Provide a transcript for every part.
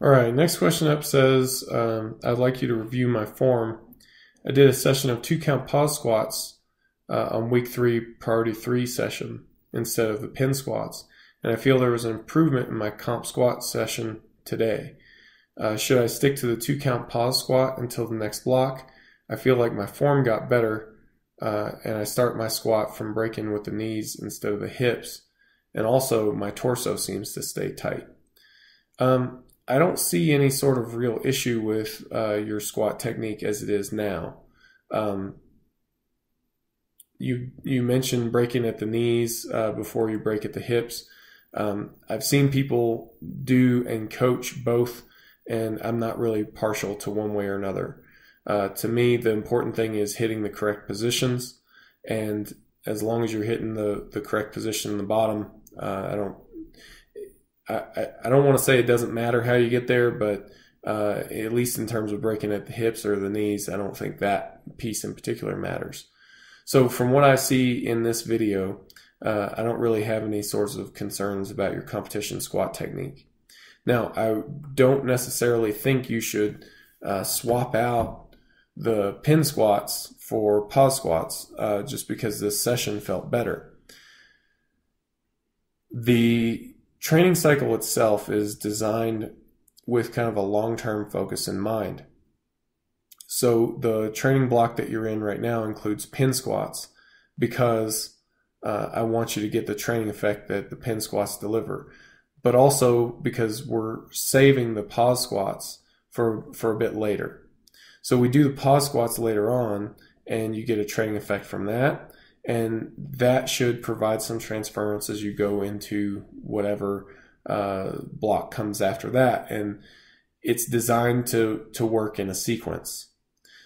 All right, next question up says, I'd like you to review my form. I did a session of 2 count pause squats on week 3, priority 3 session instead of the pin squats. And I feel there was an improvement in my comp squat session today. Should I stick to the 2 count pause squat until the next block? I feel like my form got better and I start my squat from breaking with the knees instead of the hips. And also my torso seems to stay tight. I don't see any sort of real issue with your squat technique as it is now. You mentioned breaking at the knees before you break at the hips. I've seen people do and coach both, and I'm not really partial to one way or another. To me, the important thing is hitting the correct positions, and as long as you're hitting the correct position in the bottom, I don't want to say it doesn't matter how you get there, but at least in terms of breaking at the hips or the knees, I don't think that piece in particular matters. So from what I see in this video, I don't really have any sorts of concerns about your competition squat technique. Now, I don't necessarily think you should swap out the pin squats for pause squats just because this session felt better. The training cycle itself is designed with kind of a long-term focus in mind. So the training block that you're in right now includes pin squats because I want you to get the training effect that the pin squats deliver, but also because we're saving the pause squats for a bit later. So we do the pause squats later on and you get a training effect from that. And that should provide some transference as you go into whatever block comes after that. And it's designed to work in a sequence.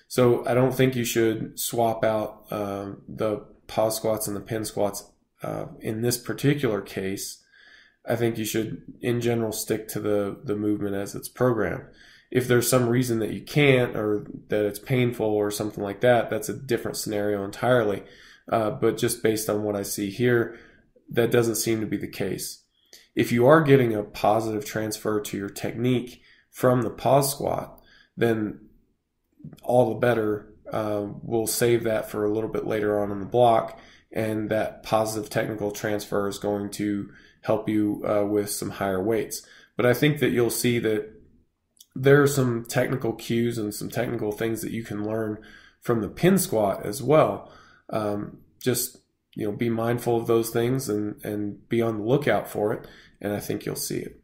So I don't think you should swap out the pause squats and the pin squats in this particular case. I think you should, in general, stick to the movement as it's programmed. If there's some reason that you can't or that it's painful or something like that, that's a different scenario entirely. But just based on what I see here, that doesn't seem to be the case. If you are getting a positive transfer to your technique from the pause squat, then all the better. We'll save that for a little bit later on in the block, and that positive technical transfer is going to help you with some higher weights. But I think that you'll see that there are some technical cues and some technical things that you can learn from the pin squat as well. Just be mindful of those things and be on the lookout for it, and I think you'll see it.